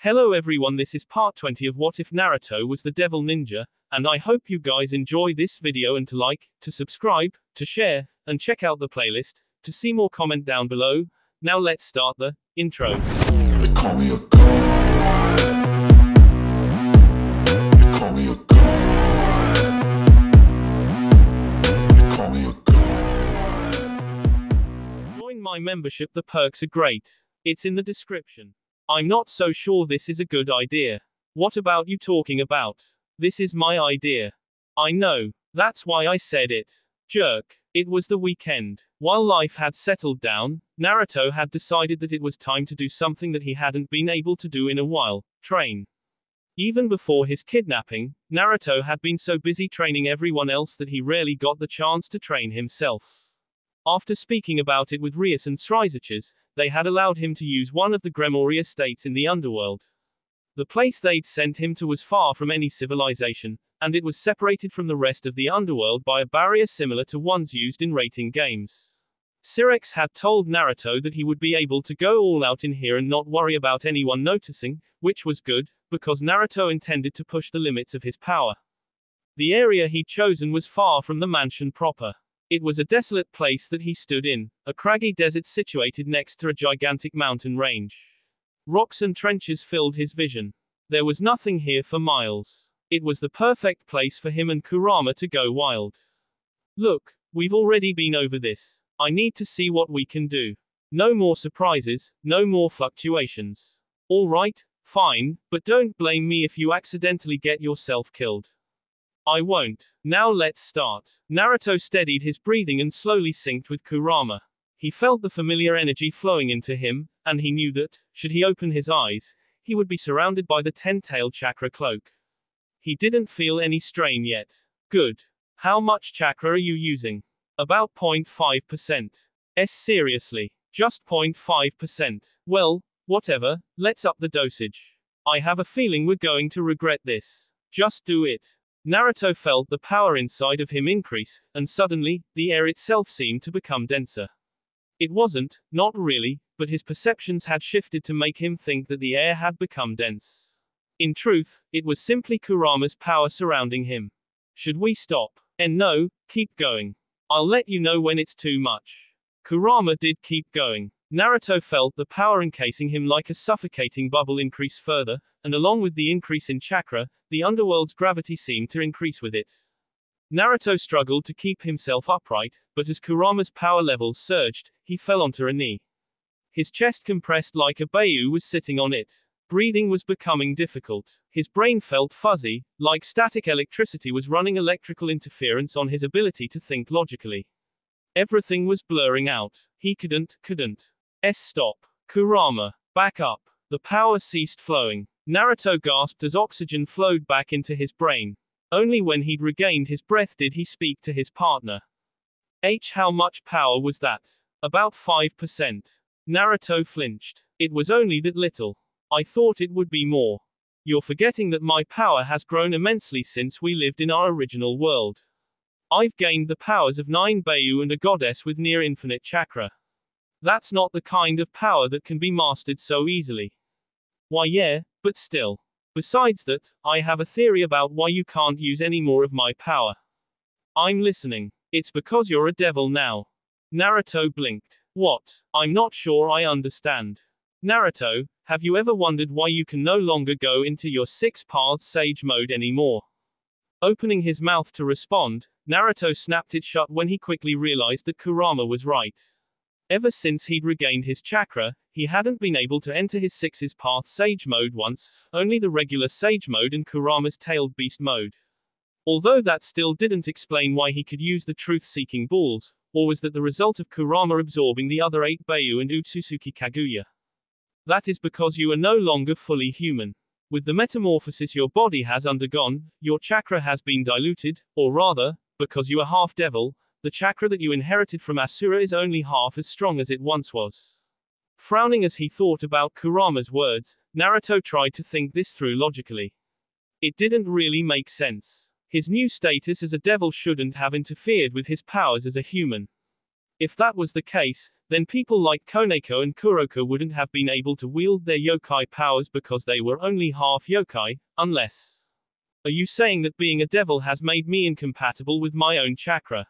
Hello everyone, this is part 20 of What If Naruto Was the Devil Ninja, and I hope you guys enjoy this video and to like, to subscribe, to share, and check out the playlist, to see more comment down below. Now let's start the intro. They call me a god. They call me a god. They call me a god. Join my membership, the perks are great. It's in the description. I'm not so sure this is a good idea. What about you talking about? This is my idea. I know. That's why I said it. Jerk. It was the weekend. While life had settled down, Naruto had decided that it was time to do something that he hadn't been able to do in a while: train. Even before his kidnapping, Naruto had been so busy training everyone else that he rarely got the chance to train himself. After speaking about it with Rias and Srizaches, they had allowed him to use one of the Gremory estates in the underworld. The place they'd sent him to was far from any civilization, and it was separated from the rest of the underworld by a barrier similar to ones used in rating games. Syrinx had told Naruto that he would be able to go all out in here and not worry about anyone noticing, which was good, because Naruto intended to push the limits of his power. The area he'd chosen was far from the mansion proper. It was a desolate place that he stood in, a craggy desert situated next to a gigantic mountain range. Rocks and trenches filled his vision. There was nothing here for miles. It was the perfect place for him and Kurama to go wild. Look, we've already been over this. I need to see what we can do. No more surprises, no more fluctuations. All right, fine, but don't blame me if you accidentally get yourself killed. I won't. Now let's start. Naruto steadied his breathing and slowly synced with Kurama. He felt the familiar energy flowing into him, and he knew that, should he open his eyes, he would be surrounded by the 10-tailed chakra cloak. He didn't feel any strain yet. Good. How much chakra are you using? About 0.5%. Seriously. Just 0.5%. Well, whatever, let's up the dosage. I have a feeling we're going to regret this. Just do it. Naruto felt the power inside of him increase, and suddenly, the air itself seemed to become denser. It wasn't, not really, but his perceptions had shifted to make him think that the air had become dense. In truth, it was simply Kurama's power surrounding him. Should we stop? And no, keep going. I'll let you know when it's too much. Kurama did keep going. Naruto felt the power encasing him like a suffocating bubble increase further, and along with the increase in chakra, the underworld's gravity seemed to increase with it. Naruto struggled to keep himself upright, but as Kurama's power levels surged, he fell onto a knee. His chest compressed like a bayou was sitting on it. Breathing was becoming difficult. His brain felt fuzzy, like static electricity was running electrical interference on his ability to think logically. Everything was blurring out. He couldn't. Stop. Kurama. Back up. The power ceased flowing. Naruto gasped as oxygen flowed back into his brain. Only when he'd regained his breath did he speak to his partner. How much power was that? About 5%. Naruto flinched. It was only that little. I thought it would be more. You're forgetting that my power has grown immensely since we lived in our original world. I've gained the powers of 9 Bayou and a goddess with near infinite chakra. That's not the kind of power that can be mastered so easily. Why yeah, but still. Besides that, I have a theory about why you can't use any more of my power. I'm listening. It's because you're a devil now. Naruto blinked. What? I'm not sure I understand. Naruto, have you ever wondered why you can no longer go into your 6-path sage mode anymore? Opening his mouth to respond, Naruto snapped it shut when he quickly realized that Kurama was right. Ever since he'd regained his chakra, he hadn't been able to enter his 6's path sage mode once, only the regular sage mode and Kurama's tailed beast mode. Although that still didn't explain why he could use the truth-seeking balls, or was that the result of Kurama absorbing the other 8 Bayou and Otsutsuki Kaguya. That is because you are no longer fully human. With the metamorphosis your body has undergone, your chakra has been diluted, or rather, because you are half devil, the chakra that you inherited from Asura is only half as strong as it once was. Frowning as he thought about Kurama's words, Naruto tried to think this through logically. It didn't really make sense. His new status as a devil shouldn't have interfered with his powers as a human. If that was the case, then people like Koneko and Kuroko wouldn't have been able to wield their yokai powers because they were only half yokai, unless. Are you saying that being a devil has made me incompatible with my own chakra?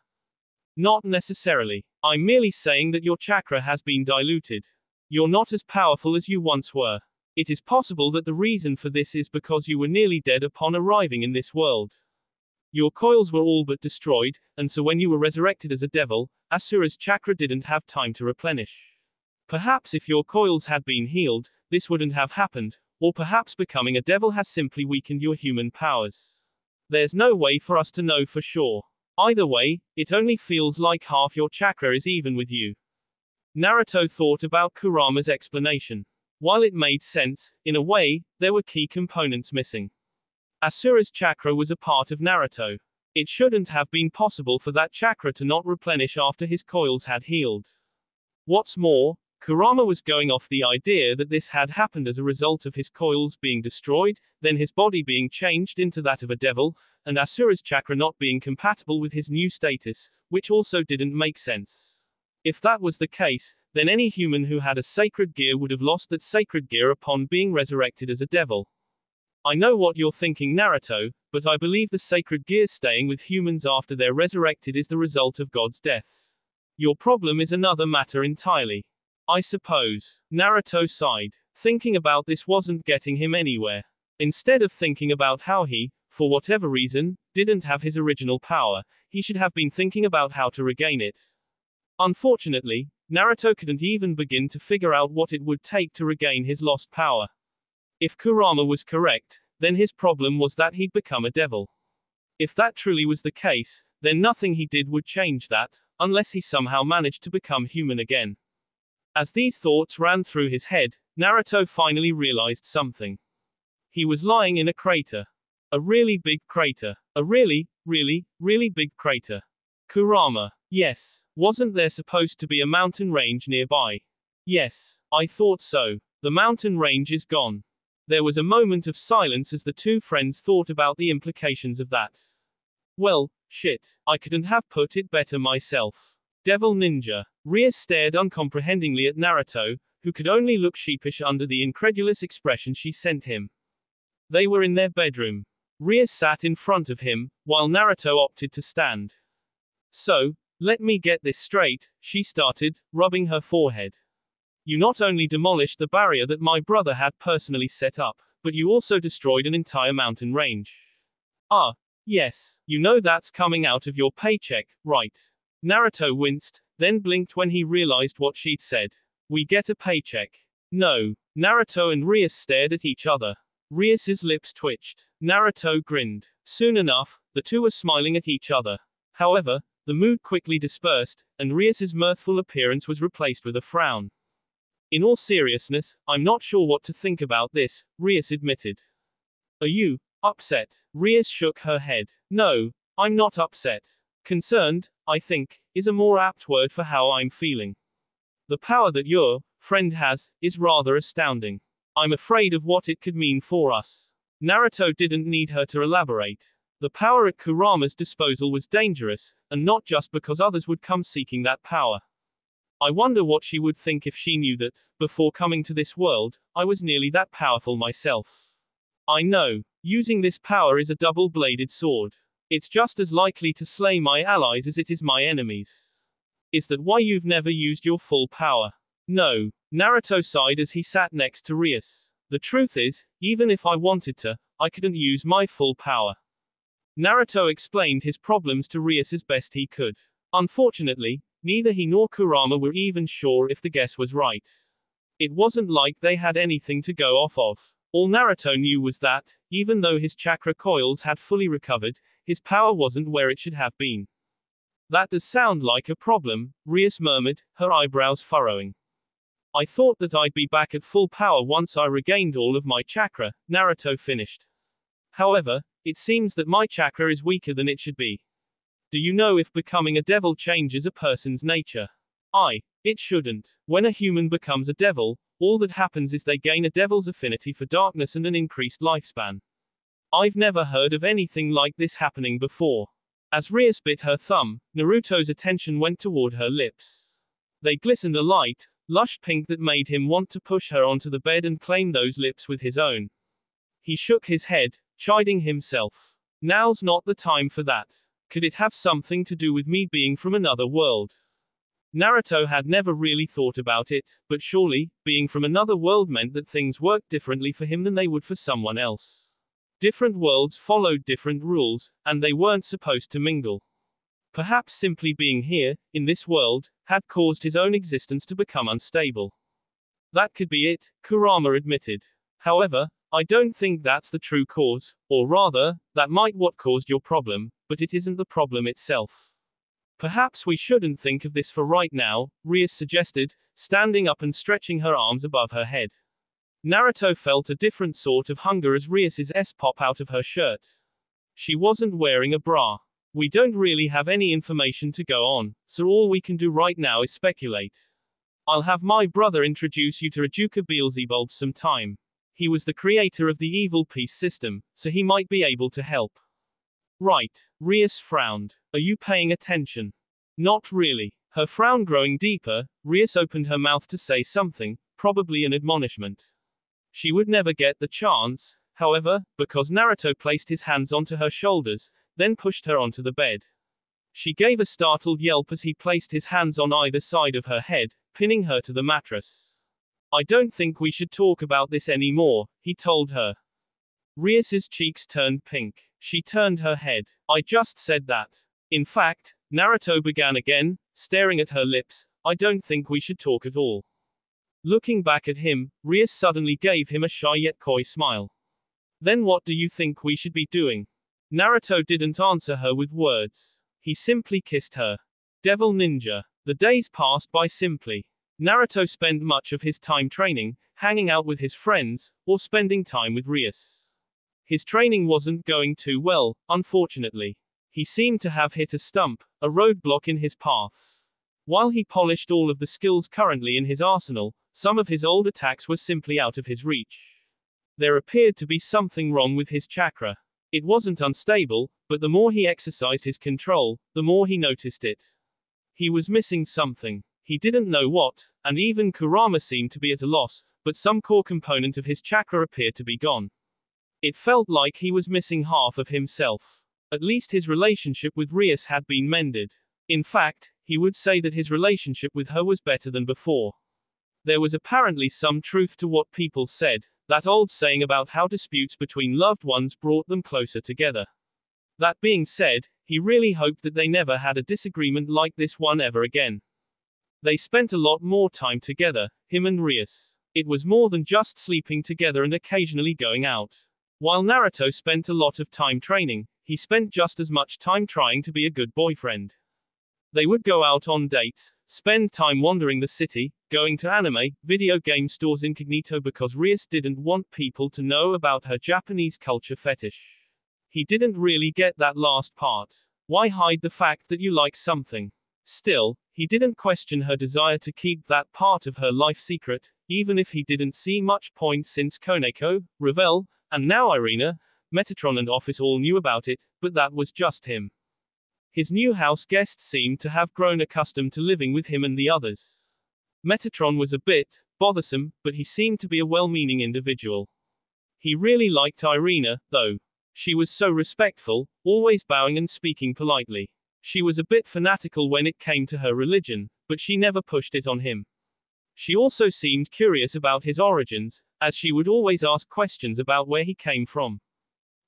Not necessarily. I'm merely saying that your chakra has been diluted. You're not as powerful as you once were. It is possible that the reason for this is because you were nearly dead upon arriving in this world. Your coils were all but destroyed, and so when you were resurrected as a devil, Asura's chakra didn't have time to replenish. Perhaps if your coils had been healed, this wouldn't have happened, or perhaps becoming a devil has simply weakened your human powers. There's no way for us to know for sure. Either way, it only feels like half your chakra is even with you. Naruto thought about Kurama's explanation. While it made sense, in a way, there were key components missing. Asura's chakra was a part of Naruto. It shouldn't have been possible for that chakra to not replenish after his coils had healed. What's more, Kurama was going off the idea that this had happened as a result of his coils being destroyed, then his body being changed into that of a devil, and Asura's chakra not being compatible with his new status, which also didn't make sense. If that was the case, then any human who had a sacred gear would have lost that sacred gear upon being resurrected as a devil. I know what you're thinking, Naruto, but I believe the sacred gear staying with humans after they're resurrected is the result of God's death. Your problem is another matter entirely. I suppose. Naruto sighed. Thinking about this wasn't getting him anywhere. Instead of thinking about how he, for whatever reason, didn't have his original power, he should have been thinking about how to regain it. Unfortunately, Naruto couldn't even begin to figure out what it would take to regain his lost power. If Kurama was correct, then his problem was that he'd become a devil. If that truly was the case, then nothing he did would change that, unless he somehow managed to become human again. As these thoughts ran through his head, Naruto finally realized something. He was lying in a crater. A really big crater. A really big crater. Kurama. Yes. Wasn't there supposed to be a mountain range nearby? Yes. I thought so. The mountain range is gone. There was a moment of silence as the two friends thought about the implications of that. Well, shit. I couldn't have put it better myself. Devil Ninja. Ria stared uncomprehendingly at Naruto, who could only look sheepish under the incredulous expression she sent him. They were in their bedroom. Ria sat in front of him, while Naruto opted to stand. So, let me get this straight, she started, rubbing her forehead. You not only demolished the barrier that my brother had personally set up, but you also destroyed an entire mountain range. Ah, yes, you know that's coming out of your paycheck, right? Naruto winced, then blinked when he realized what she'd said. We get a paycheck. No. Naruto and Rias stared at each other. Rias's lips twitched. Naruto grinned. Soon enough, the two were smiling at each other. However, the mood quickly dispersed, and Rias's mirthful appearance was replaced with a frown. In all seriousness, I'm not sure what to think about this, Rias admitted. Are you upset? Rias shook her head. No, I'm not upset. Concerned, I think, is a more apt word for how I'm feeling. The power that your friend has is rather astounding. I'm afraid of what it could mean for us. Naruto didn't need her to elaborate. The power at Kurama's disposal was dangerous, and not just because others would come seeking that power. I wonder what she would think if she knew that, before coming to this world, I was nearly that powerful myself. I know. Using this power is a double-bladed sword. It's just as likely to slay my allies as it is my enemies. Is that why you've never used your full power? No. Naruto sighed as he sat next to Rias. The truth is, even if I wanted to, I couldn't use my full power. Naruto explained his problems to Rias as best he could. Unfortunately, neither he nor Kurama were even sure if the guess was right. It wasn't like they had anything to go off of. All Naruto knew was that, even though his chakra coils had fully recovered, his power wasn't where it should have been. That does sound like a problem, Rias murmured, her eyebrows furrowing. I thought that I'd be back at full power once I regained all of my chakra, Naruto finished. However, it seems that my chakra is weaker than it should be. Do you know if becoming a devil changes a person's nature? It shouldn't. When a human becomes a devil, all that happens is they gain a devil's affinity for darkness and an increased lifespan. I've never heard of anything like this happening before. As Rias bit her thumb, Naruto's attention went toward her lips. They glistened a light, lush pink that made him want to push her onto the bed and claim those lips with his own. He shook his head, chiding himself. Now's not the time for that. Could it have something to do with me being from another world? Naruto had never really thought about it, but surely, being from another world meant that things worked differently for him than they would for someone else. Different worlds followed different rules, and they weren't supposed to mingle. Perhaps simply being here, in this world, had caused his own existence to become unstable. That could be it, Kurama admitted. However, I don't think that's the true cause, or rather, that might what caused your problem, but it isn't the problem itself. Perhaps we shouldn't think of this for right now, Rias suggested, standing up and stretching her arms above her head. Naruto felt a different sort of hunger as Rias's S pop out of her shirt. She wasn't wearing a bra. We don't really have any information to go on, so all we can do right now is speculate. I'll have my brother introduce you to Rajuka Beelzebub sometime. He was the creator of the evil piece system, so he might be able to help. Right. Rias frowned. Are you paying attention? Not really. Her frown growing deeper, Rias opened her mouth to say something, probably an admonishment. She would never get the chance, however, because Naruto placed his hands onto her shoulders, then pushed her onto the bed. She gave a startled yelp as he placed his hands on either side of her head, pinning her to the mattress. I don't think we should talk about this anymore, he told her. Rias's cheeks turned pink. She turned her head. I just said that. In fact, Naruto began again, staring at her lips, I don't think we should talk at all. Looking back at him, Rias suddenly gave him a shy yet coy smile. Then what do you think we should be doing? Naruto didn't answer her with words. He simply kissed her. Devil Ninja. The days passed by simply. Naruto spent much of his time training, hanging out with his friends, or spending time with Rias. His training wasn't going too well, unfortunately. He seemed to have hit a stump, a roadblock in his path. While he polished all of the skills currently in his arsenal, some of his old attacks were simply out of his reach. There appeared to be something wrong with his chakra. It wasn't unstable, but the more he exercised his control, the more he noticed it. He was missing something. He didn't know what, and even Kurama seemed to be at a loss, but some core component of his chakra appeared to be gone. It felt like he was missing half of himself. At least his relationship with Rias had been mended. In fact, he would say that his relationship with her was better than before. There was apparently some truth to what people said, that old saying about how disputes between loved ones brought them closer together. That being said, he really hoped that they never had a disagreement like this one ever again. They spent a lot more time together, him and Rias. It was more than just sleeping together and occasionally going out. While Naruto spent a lot of time training, he spent just as much time trying to be a good boyfriend. They would go out on dates, spend time wandering the city, going to anime, video game stores incognito because Rias didn't want people to know about her Japanese culture fetish. He didn't really get that last part. Why hide the fact that you like something? Still, he didn't question her desire to keep that part of her life secret, even if he didn't see much point since Koneko, Revel, and now Irina, Metatron and Office all knew about it, but that was just him. His new house guests seemed to have grown accustomed to living with him and the others. Metatron was a bit bothersome, but he seemed to be a well-meaning individual. He really liked Irina, though. She was so respectful, always bowing and speaking politely. She was a bit fanatical when it came to her religion, but she never pushed it on him. She also seemed curious about his origins, as she would always ask questions about where he came from.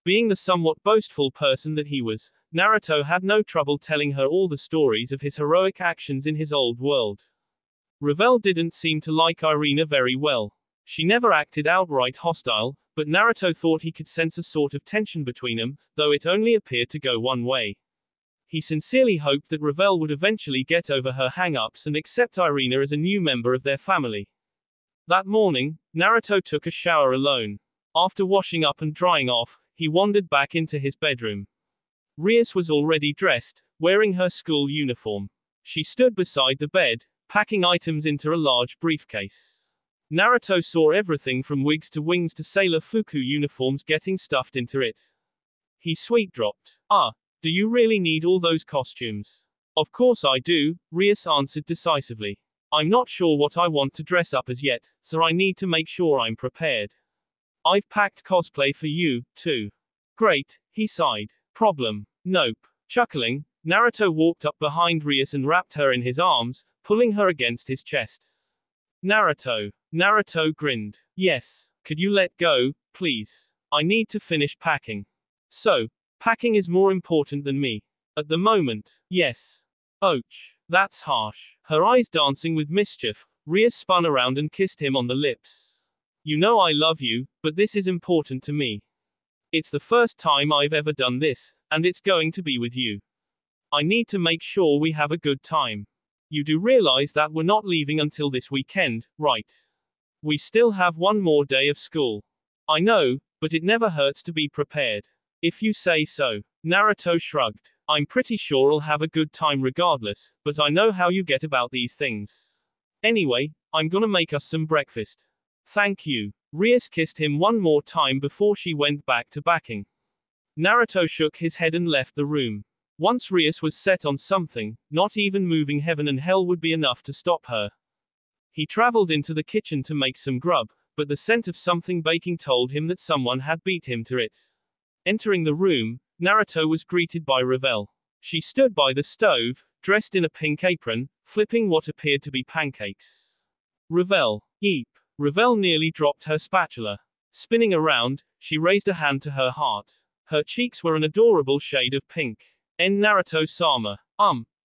Being the somewhat boastful person that he was, Naruto had no trouble telling her all the stories of his heroic actions in his old world. Revel didn't seem to like Irina very well. She never acted outright hostile, but Naruto thought he could sense a sort of tension between them, though it only appeared to go one way. He sincerely hoped that Revel would eventually get over her hang-ups and accept Irina as a new member of their family. That morning, Naruto took a shower alone. After washing up and drying off, he wandered back into his bedroom. Rias was already dressed, wearing her school uniform. She stood beside the bed, packing items into a large briefcase. Naruto saw everything from wigs to wings to Sailor Fuku uniforms getting stuffed into it. He sweet-dropped. Do you really need all those costumes? Of course I do, Rias answered decisively. I'm not sure what I want to dress up as yet, so I need to make sure I'm prepared. I've packed cosplay for you, too. Great, he sighed. Problem. Nope. Chuckling, Naruto walked up behind Rias and wrapped her in his arms, pulling her against his chest. Naruto. Naruto grinned. Yes. Could you let go, please? I need to finish packing. So, packing is more important than me. At the moment, yes. Ouch. That's harsh. Her eyes dancing with mischief, Rias spun around and kissed him on the lips. You know I love you, but this is important to me. It's the first time I've ever done this, and it's going to be with you. I need to make sure we have a good time. You do realize that we're not leaving until this weekend, right? We still have one more day of school. I know, but it never hurts to be prepared. If you say so. Naruto shrugged. I'm pretty sure I'll have a good time regardless, but I know how you get about these things. Anyway, I'm gonna make us some breakfast. Thank you. Rias kissed him one more time before she went back to backing. Naruto shook his head and left the room. Once Rias was set on something, not even moving heaven and hell would be enough to stop her. He traveled into the kitchen to make some grub, but the scent of something baking told him that someone had beat him to it. Entering the room, Naruto was greeted by Ravel. She stood by the stove, dressed in a pink apron, flipping what appeared to be pancakes. Ravel. Eep. Ravel nearly dropped her spatula. Spinning around, she raised a hand to her heart. Her cheeks were an adorable shade of pink. Naruto-sama.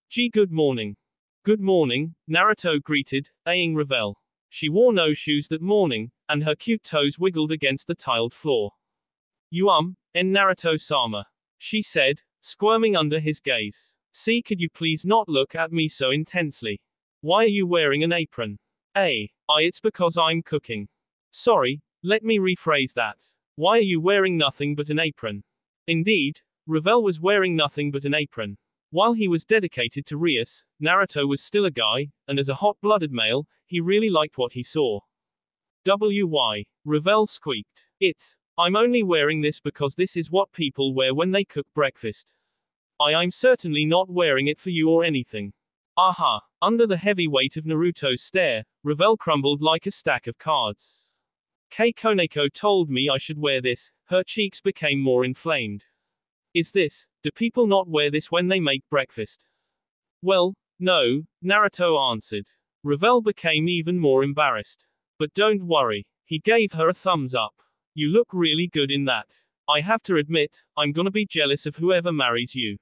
Gee, good morning. Good morning, Naruto greeted, eyeing Ravel. She wore no shoes that morning, and her cute toes wiggled against the tiled floor. You Naruto-sama. She said, squirming under his gaze. See, could you please not look at me so intensely? Why are you wearing an apron? It's because I'm cooking. Sorry, let me rephrase that. Why are you wearing nothing but an apron? Indeed, Ravel was wearing nothing but an apron. While he was dedicated to Rias, Naruto was still a guy, and as a hot-blooded male, he really liked what he saw. Ravel squeaked. I'm only wearing this because this is what people wear when they cook breakfast. I'm certainly not wearing it for you or anything. Aha! Under the heavy weight of Naruto's stare, Ravel crumbled like a stack of cards. Koneko told me I should wear this. Her cheeks became more inflamed. Do people not wear this when they make breakfast? Well, no, Naruto answered. Ravel became even more embarrassed. But don't worry. He gave her a thumbs up. You look really good in that. I have to admit, I'm gonna be jealous of whoever marries you.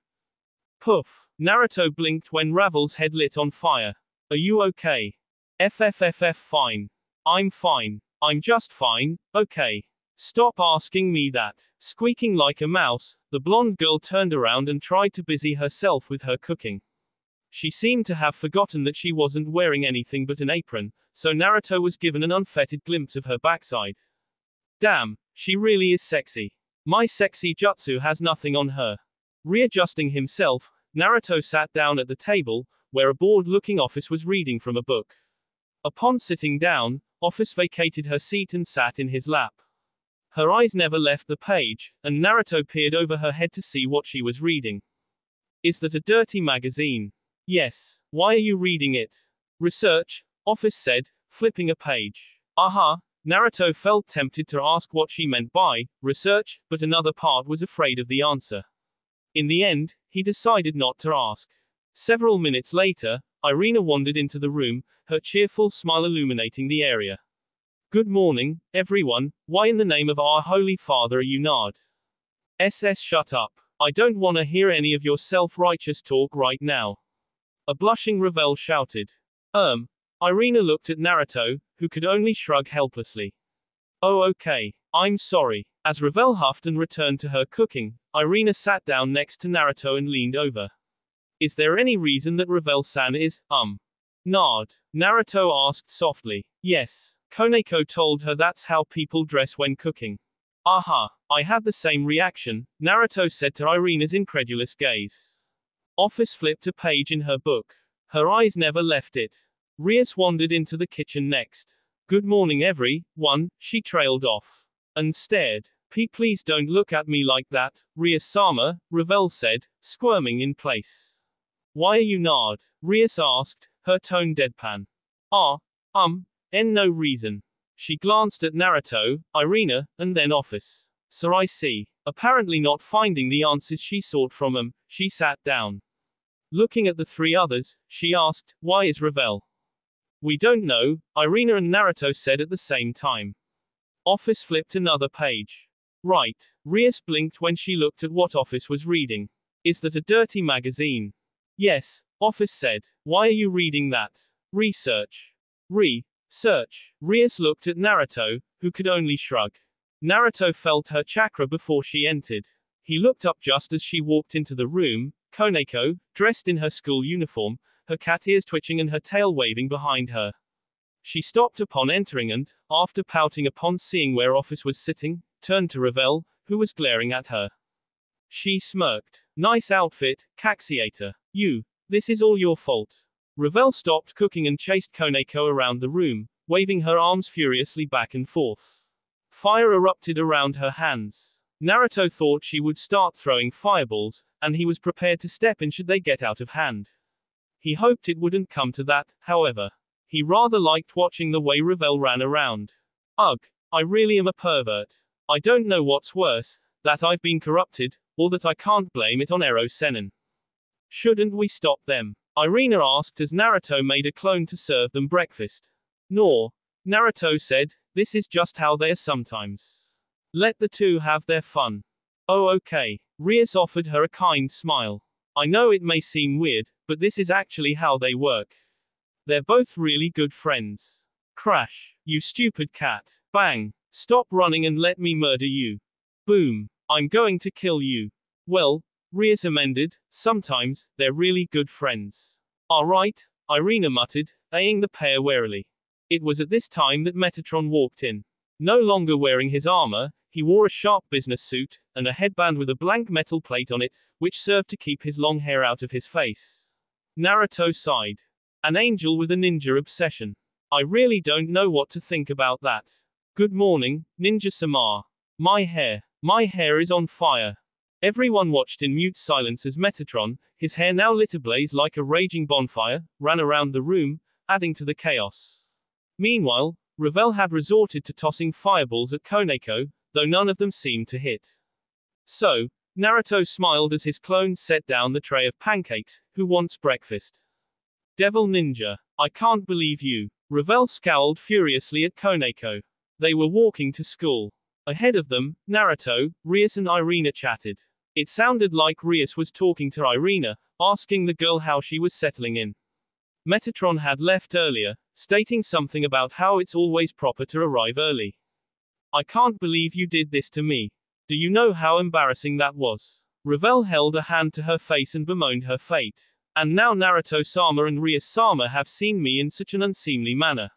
Poof. Naruto blinked when Ravel's head lit on fire. Are you okay? Fine. I'm fine. I'm just fine, okay. Stop asking me that. Squeaking like a mouse, the blonde girl turned around and tried to busy herself with her cooking. She seemed to have forgotten that she wasn't wearing anything but an apron, so Naruto was given an unfettered glimpse of her backside. Damn, she really is sexy. My sexy jutsu has nothing on her. Readjusting himself, Naruto sat down at the table, where a bored-looking Office was reading from a book. Upon sitting down, Office vacated her seat and sat in his lap. Her eyes never left the page, and Naruto peered over her head to see what she was reading. Is that a dirty magazine? Yes. Why are you reading it? Research, Office said, flipping a page. Aha. Naruto felt tempted to ask what she meant by research, but another part was afraid of the answer. In the end, he decided not to ask. Several minutes later, Irina wandered into the room, her cheerful smile illuminating the area. Good morning, everyone. Why in the name of our Holy Father are you nard? Shut up. I don't want to hear any of your self-righteous talk right now. A blushing Ravel shouted. Irina looked at Naruto, who could only shrug helplessly. Oh okay. I'm sorry. As Ravel huffed and returned to her cooking, Irina sat down next to Naruto and leaned over. Is there any reason that Ravel-san is, nard? Naruto asked softly. Yes. Koneko told her that's how people dress when cooking. Aha. I had the same reaction, Naruto said to Irina's incredulous gaze. Office flipped a page in her book. Her eyes never left it. Rias wandered into the kitchen next. Good morning everyone, she trailed off. And stared. Please don't look at me like that, Rias-sama, Ravel said, squirming in place. Why are you nard? Rias asked, her tone deadpan. Ah, no reason. She glanced at Naruto, Irina, and then Office. So I see. Apparently not finding the answers she sought from him, she sat down. Looking at the three others, she asked, "Why is Ravel?" "We don't know," Irina and Naruto said at the same time. Office flipped another page. "Right." Rias blinked when she looked at what Office was reading. "Is that a dirty magazine?" "Yes," Office said. "Why are you reading that?" "Research." Search. Rias looked at Naruto, who could only shrug. Naruto felt her chakra before she entered. He looked up just as she walked into the room, Koneko, dressed in her school uniform, her cat ears twitching and her tail waving behind her. She stopped upon entering and, after pouting upon seeing where Office was sitting, turned to Ravel, who was glaring at her. She smirked. "Nice outfit, Caxiator. This is all your fault." Ravel stopped cooking and chased Koneko around the room, waving her arms furiously back and forth. Fire erupted around her hands. Naruto thought she would start throwing fireballs, and he was prepared to step in should they get out of hand. He hoped it wouldn't come to that, however. He rather liked watching the way Ravel ran around. Ugh, I really am a pervert. I don't know what's worse, that I've been corrupted, or that I can't blame it on Ero Sennin. Shouldn't we stop them? Irina asked as Naruto made a clone to serve them breakfast. "No," Naruto said, "this is just how they are sometimes. Let the two have their fun." "Oh okay." Rias offered her a kind smile. "I know it may seem weird, but this is actually how they work. They're both really good friends." Crash. "You stupid cat. Bang. Stop running and let me murder you. Boom. I'm going to kill you." "Well," Rias amended, "sometimes, they're really good friends." "Alright," Irina muttered, eyeing the pair warily. It was at this time that Metatron walked in. No longer wearing his armor, he wore a sharp business suit, and a headband with a blank metal plate on it, which served to keep his long hair out of his face. Naruto sighed. "An angel with a ninja obsession. I really don't know what to think about that. Good morning, Ninja-sama. My hair is on fire." Everyone watched in mute silence as Metatron, his hair now lit ablaze like a raging bonfire, ran around the room, adding to the chaos. Meanwhile, Ravel had resorted to tossing fireballs at Koneko, though none of them seemed to hit. "So," Naruto smiled as his clone set down the tray of pancakes, "who wants breakfast?" "Devil Ninja. I can't believe you." Ravel scowled furiously at Koneko. They were walking to school. Ahead of them, Naruto, Rias and Irina chatted. It sounded like Rias was talking to Irina, asking the girl how she was settling in. Metatron had left earlier, stating something about how it's always proper to arrive early. "I can't believe you did this to me. Do you know how embarrassing that was?" Ravel held a hand to her face and bemoaned her fate. "And now Naruto-sama and Rias-sama have seen me in such an unseemly manner.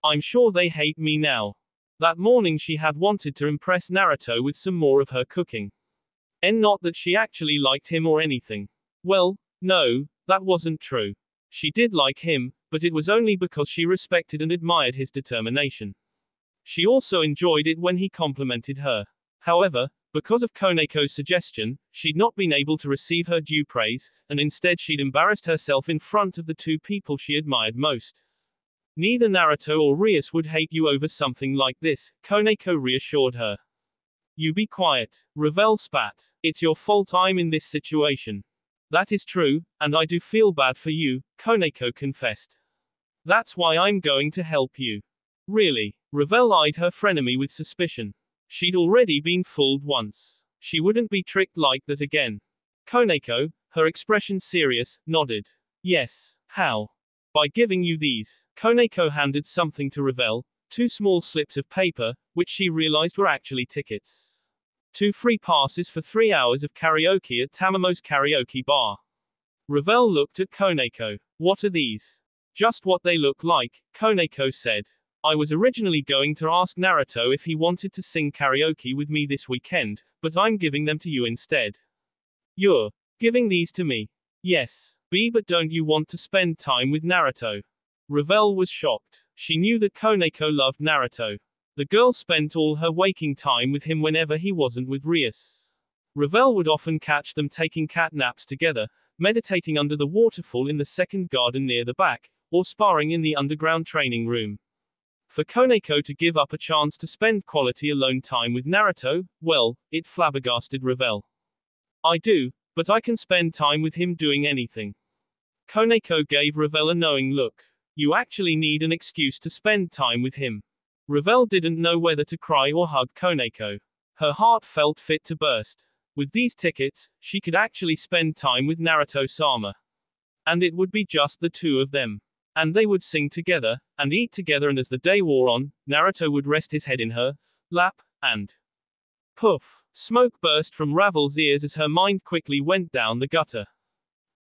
I'm sure they hate me now." That morning she had wanted to impress Naruto with some more of her cooking. And not that she actually liked him or anything. Well, no, that wasn't true. She did like him, but it was only because she respected and admired his determination. She also enjoyed it when he complimented her. However, because of Koneko's suggestion, she'd not been able to receive her due praise, and instead she'd embarrassed herself in front of the two people she admired most. "Neither Naruto or Rias would hate you over something like this," Koneko reassured her. "You be quiet," Ravel spat. "It's your fault I'm in this situation." "That is true, and I do feel bad for you," Koneko confessed. "That's why I'm going to help you." "Really?" Ravel eyed her frenemy with suspicion. She'd already been fooled once. She wouldn't be tricked like that again. Koneko, her expression serious, nodded. "Yes. How?" "By giving you these." Koneko handed something to Ravel, 2 small slips of paper, which she realized were actually tickets. 2 free passes for 3 hours of karaoke at Tamamo's karaoke bar. Ravel looked at Koneko. "What are these?" "Just what they look like," Koneko said. "I was originally going to ask Naruto if he wanted to sing karaoke with me this weekend, but I'm giving them to you instead." "You're giving these to me?" "Yes. But don't you want to spend time with Naruto?" Ravel was shocked. She knew that Koneko loved Naruto. The girl spent all her waking time with him whenever he wasn't with Rias. Ravel would often catch them taking cat naps together, meditating under the waterfall in the second garden near the back, or sparring in the underground training room. For Koneko to give up a chance to spend quality alone time with Naruto, well, it flabbergasted Ravel. I do, but I can spend time with him doing anything. Koneko gave Ravel a knowing look. You actually need an excuse to spend time with him. Ravel didn't know whether to cry or hug Koneko. Her heart felt fit to burst. With these tickets, she could actually spend time with Naruto-sama. And it would be just the two of them. And they would sing together, and eat together, and as the day wore on, Naruto would rest his head in her lap, and poof! Smoke burst from Ravel's ears as her mind quickly went down the gutter.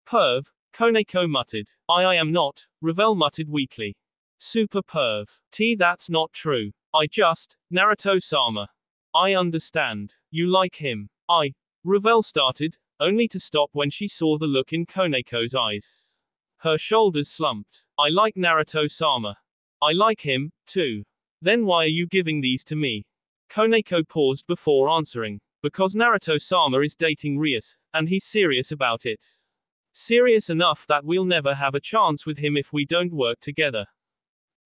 Perv, Koneko muttered. I am not, Ravel muttered weakly. Super perv. That's not true. Naruto-sama. I understand. You like him. Ravel started, only to stop when she saw the look in Koneko's eyes. Her shoulders slumped. I like Naruto-sama. I like him, too. Then why are you giving these to me? Koneko paused before answering. Because Naruto-sama is dating Rias, and he's serious about it. Serious enough that we'll never have a chance with him if we don't work together.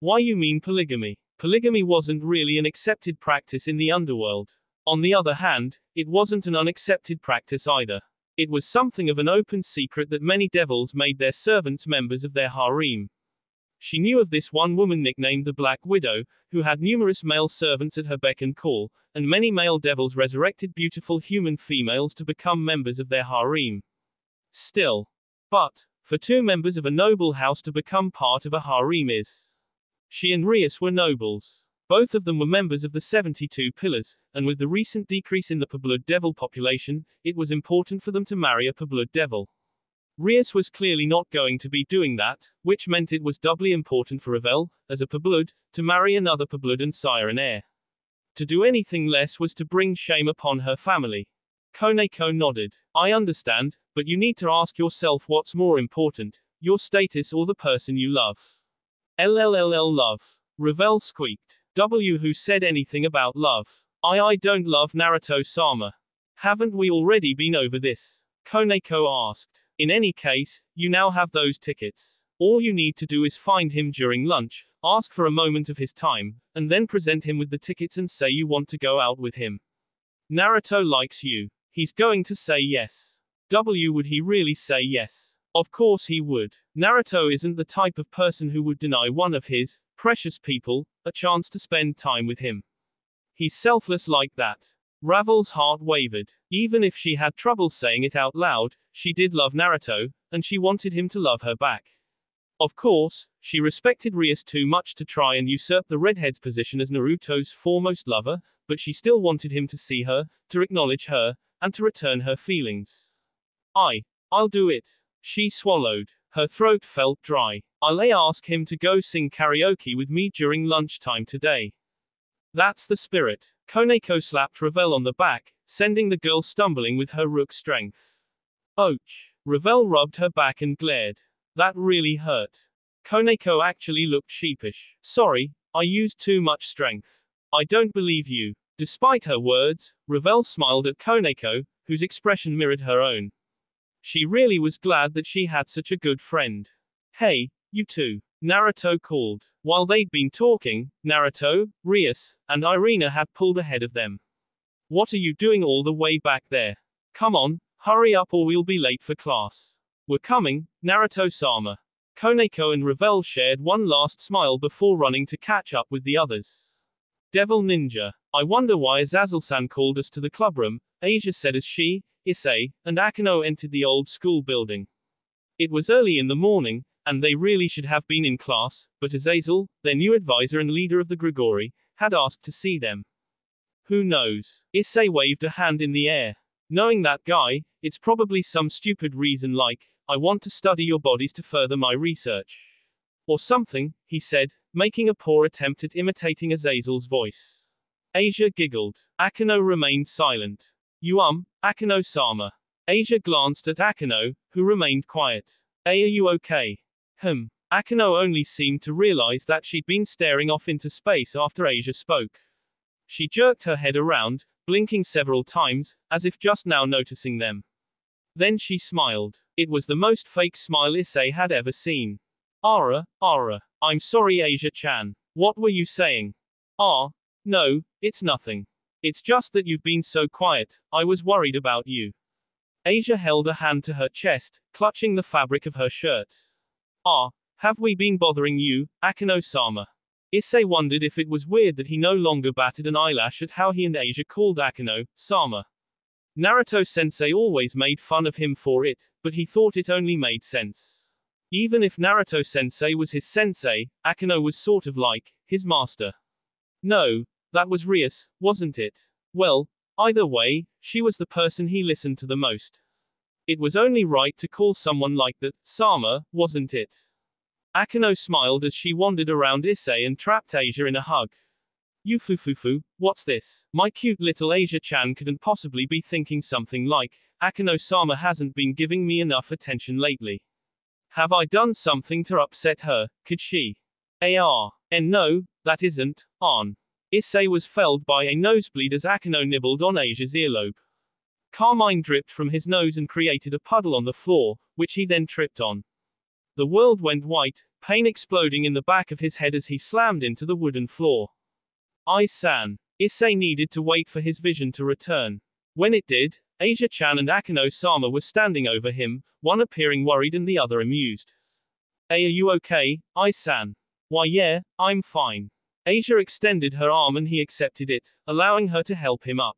Why you mean polygamy? Polygamy wasn't really an accepted practice in the underworld. On the other hand, it wasn't an unaccepted practice either. It was something of an open secret that many devils made their servants members of their harem. She knew of this one woman nicknamed the Black Widow, who had numerous male servants at her beck and call, and many male devils resurrected beautiful human females to become members of their harem. Still. But, for two members of a noble house to become part of a harem is. She and Rias were nobles. Both of them were members of the 72 Pillars, and with the recent decrease in the pure-blood devil population, it was important for them to marry a pure-blood devil. Rias was clearly not going to be doing that, which meant it was doubly important for Ravel, as a pure-blood, to marry another pure-blood and sire an heir. To do anything less was to bring shame upon her family. Koneko nodded. I understand, but you need to ask yourself what's more important, your status or the person you love. LLLL love. Ravel squeaked. Who said anything about love? I don't love Naruto-sama. Haven't we already been over this? Koneko asked. In any case, you now have those tickets. All you need to do is find him during lunch, ask for a moment of his time, and then present him with the tickets and say you want to go out with him. Naruto likes you. He's going to say yes. Would he really say yes? Of course he would. Naruto isn't the type of person who would deny one of his precious people a chance to spend time with him. He's selfless like that. Ravel's heart wavered. Even if she had trouble saying it out loud, she did love Naruto, and she wanted him to love her back. Of course, she respected Rias too much to try and usurp the redhead's position as Naruto's foremost lover, but she still wanted him to see her, to acknowledge her, and to return her feelings. I'll do it. She swallowed. Her throat felt dry. I'll ask him to go sing karaoke with me during lunchtime today. That's the spirit. Koneko slapped Ravel on the back, sending the girl stumbling with her rook strength. Ouch. Ravel rubbed her back and glared. That really hurt. Koneko actually looked sheepish. Sorry, I used too much strength. I don't believe you. Despite her words, Ravel smiled at Koneko, whose expression mirrored her own. She really was glad that she had such a good friend. Hey, you two. Naruto called. While they'd been talking, Naruto, Rias, and Irina had pulled ahead of them. What are you doing all the way back there? Come on, hurry up or we'll be late for class. We're coming, Naruto-sama. Koneko and Ravel shared one last smile before running to catch up with the others. Devil Ninja. I wonder why Azazel-san called us to the clubroom, Asia said as she, Issei, and Akino entered the old school building. It was early in the morning, and they really should have been in class, but Azazel, their new advisor and leader of the Grigori, had asked to see them. Who knows? Issei waved a hand in the air. Knowing that guy, it's probably some stupid reason like, I want to study your bodies to further my research. Or something, he said, making a poor attempt at imitating Azazel's voice. Asia giggled. Akino remained silent. Akino-sama. Asia glanced at Akino, who remained quiet. Are you okay? Akino only seemed to realize that she'd been staring off into space after Asia spoke. She jerked her head around, blinking several times, as if just now noticing them. Then she smiled. It was the most fake smile Issei had ever seen. Ara. I'm sorry, Asia-chan. What were you saying? No, it's nothing. It's just that you've been so quiet, I was worried about you. Asia held a hand to her chest, clutching the fabric of her shirt. Have we been bothering you, Akeno-sama? Issei wondered if it was weird that he no longer batted an eyelash at how he and Asia called Akeno-sama. Naruto-sensei always made fun of him for it, but he thought it only made sense. Even if Naruto-sensei was his sensei, Akeno was sort of like his master. No, that was Rias, wasn't it? Well, either way, she was the person he listened to the most. It was only right to call someone like that, Sama, wasn't it? Akeno smiled as she wandered around Issei and trapped Asia in a hug. Yufufufu, what's this? My cute little Asia-chan couldn't possibly be thinking something like, Akeno-sama hasn't been giving me enough attention lately. Have I done something to upset her, could she? And no, that isn't, on. Issei was felled by a nosebleed as Akeno nibbled on Asia's earlobe. Carmine dripped from his nose and created a puddle on the floor, which he then tripped on. The world went white, pain exploding in the back of his head as he slammed into the wooden floor. Ai-san. Issei needed to wait for his vision to return. When it did, Asia-chan and Akeno-sama were standing over him, one appearing worried and the other amused. Are you okay, Ai-san? Why yeah, I'm fine. Asia extended her arm and he accepted it, allowing her to help him up.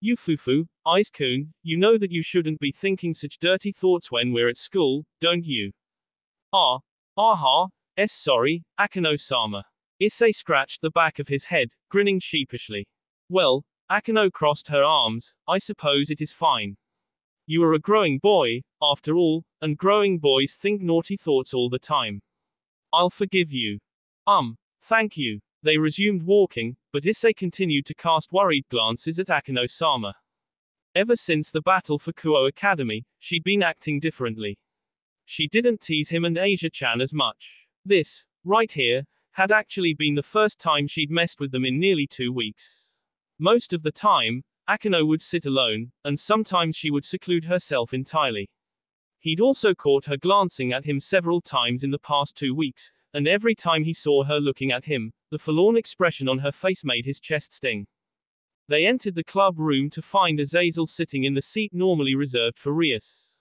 Yufufu, Ice-kun, you know that you shouldn't be thinking such dirty thoughts when we're at school, don't you? Sorry, Akeno-sama. Issei scratched the back of his head, grinning sheepishly. Well, Akeno crossed her arms, I suppose it is fine. You are a growing boy, after all, and growing boys think naughty thoughts all the time. I'll forgive you. Thank you. They resumed walking, but Issei continued to cast worried glances at Akeno-sama. Ever since the battle for Kuo Academy, she'd been acting differently. She didn't tease him and Asia-chan as much. This, right here, had actually been the first time she'd messed with them in nearly 2 weeks. Most of the time, Akeno would sit alone, and sometimes she would seclude herself entirely. He'd also caught her glancing at him several times in the past 2 weeks, and every time he saw her looking at him, the forlorn expression on her face made his chest sting. They entered the club room to find Azazel sitting in the seat normally reserved for Rias.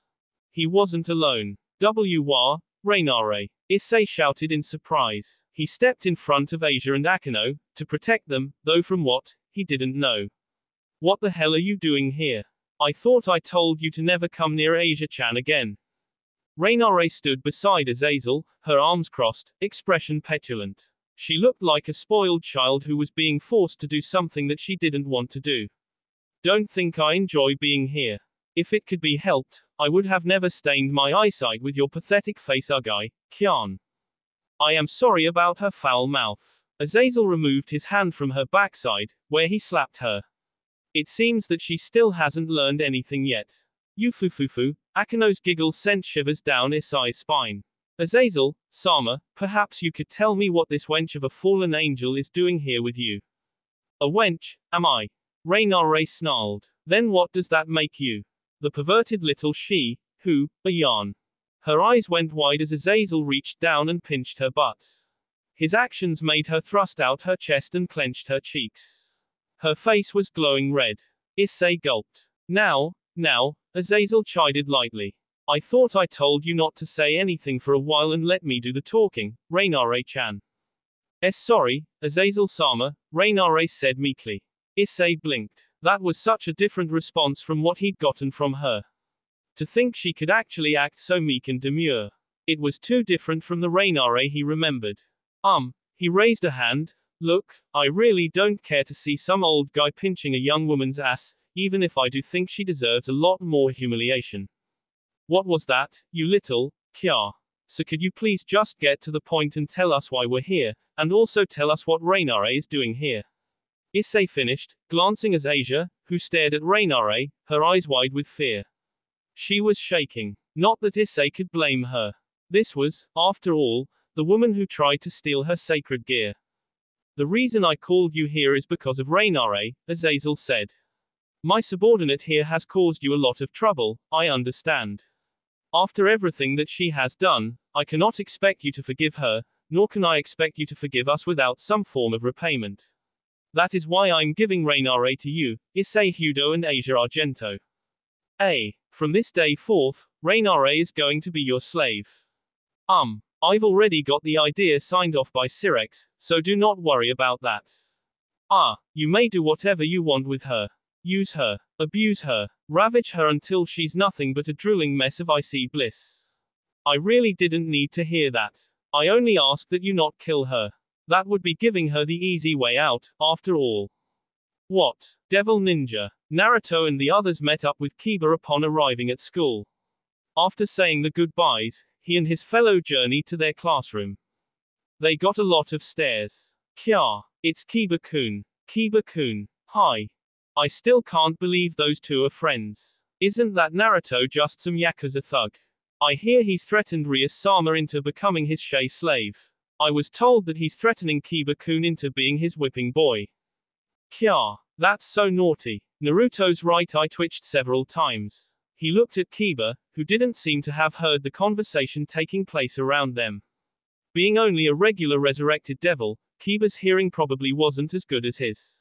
He wasn't alone. Rainare. Issei shouted in surprise. He stepped in front of Asia and Akeno, to protect them, though from what, he didn't know. What the hell are you doing here? I thought I told you to never come near Asia-chan again. Rainare stood beside Azazel, her arms crossed, expression petulant. She looked like a spoiled child who was being forced to do something that she didn't want to do. Don't think I enjoy being here. If it could be helped, I would have never stained my eyesight with your pathetic face, Ugai, Kyan. I am sorry about her foul mouth. Azazel removed his hand from her backside, where he slapped her. It seems that she still hasn't learned anything yet. Yufufufu, Akeno's giggle sent shivers down Issei's spine. Azazel, Sama, perhaps you could tell me what this wench of a fallen angel is doing here with you. A wench, am I? Rainare snarled. Then what does that make you? The perverted little she, who, a yarn. Her eyes went wide as Azazel reached down and pinched her butt. His actions made her thrust out her chest and clenched her cheeks. Her face was glowing red. Issei gulped. Now, Azazel chided lightly. I thought I told you not to say anything for a while and let me do the talking, Rainare-chan. Sorry, Azazel-sama, Rainare said meekly. Issei blinked. That was such a different response from what he'd gotten from her. To think she could actually act so meek and demure. It was too different from the Rainare he remembered. He raised a hand. Look, I really don't care to see some old guy pinching a young woman's ass, even if I do think she deserves a lot more humiliation. What was that, you little, Kya? So could you please just get to the point and tell us why we're here, and also tell us what Rainare is doing here? Issei finished, glancing at Asia, who stared at Rainare, her eyes wide with fear. She was shaking. Not that Issei could blame her. This was, after all, the woman who tried to steal her sacred gear. The reason I called you here is because of Rainare, Azazel said. My subordinate here has caused you a lot of trouble, I understand. After everything that she has done, I cannot expect you to forgive her, nor can I expect you to forgive us without some form of repayment. That is why I'm giving Rainare to you, Issei Hudo and Asia Argento. From this day forth, Rainare is going to be your slave. I've already got the idea signed off by Sirex, so do not worry about that. You may do whatever you want with her. Use her, abuse her, ravage her until she's nothing but a drooling mess of icy bliss. I really didn't need to hear that. I only asked that you not kill her. That would be giving her the easy way out, after all. What? Devil Ninja. Naruto and the others met up with Kiba upon arriving at school. After saying the goodbyes, he and his fellow journeyed to their classroom. They got a lot of stares. Kya, it's Kiba-kun. Kiba-kun. Hi. I still can't believe those two are friends. Isn't that Naruto just some Yakuza thug? I hear he's threatened Ria-sama into becoming his Shei slave. I was told that he's threatening Kiba-kun into being his whipping boy. Kya, that's so naughty. Naruto's right eye twitched several times. He looked at Kiba, who didn't seem to have heard the conversation taking place around them. Being only a regular resurrected devil, Kiba's hearing probably wasn't as good as his.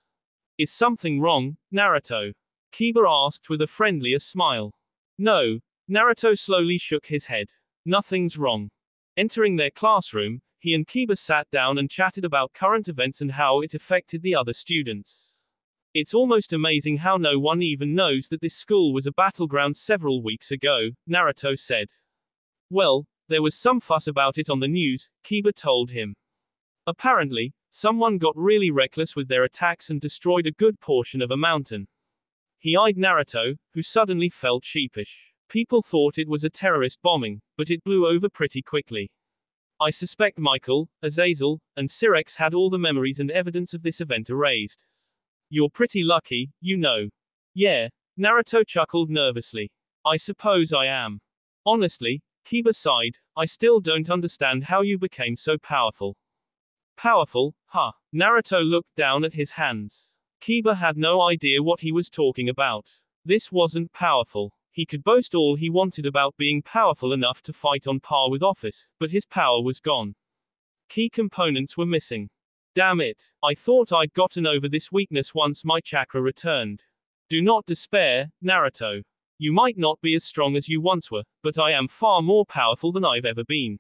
Is something wrong, Naruto? Kiba asked with a friendlier smile. No. Naruto slowly shook his head. Nothing's wrong. Entering their classroom, he and Kiba sat down and chatted about current events and how it affected the other students. It's almost amazing how no one even knows that this school was a battleground several weeks ago, Naruto said. Well, there was some fuss about it on the news, Kiba told him. Apparently, someone got really reckless with their attacks and destroyed a good portion of a mountain. He eyed Naruto, who suddenly felt sheepish. People thought it was a terrorist bombing, but it blew over pretty quickly. I suspect Michael, Azazel, and Sirex had all the memories and evidence of this event erased. You're pretty lucky, you know. Yeah, Naruto chuckled nervously. I suppose I am. Honestly, Kiba sighed, I still don't understand how you became so powerful. Powerful, huh? Naruto looked down at his hands. Kiba had no idea what he was talking about. This wasn't powerful. He could boast all he wanted about being powerful enough to fight on par with Office, but his power was gone. Key components were missing. Damn it, I thought I'd gotten over this weakness once my chakra returned. Do not despair, Naruto. You might not be as strong as you once were, but I am far more powerful than I've ever been.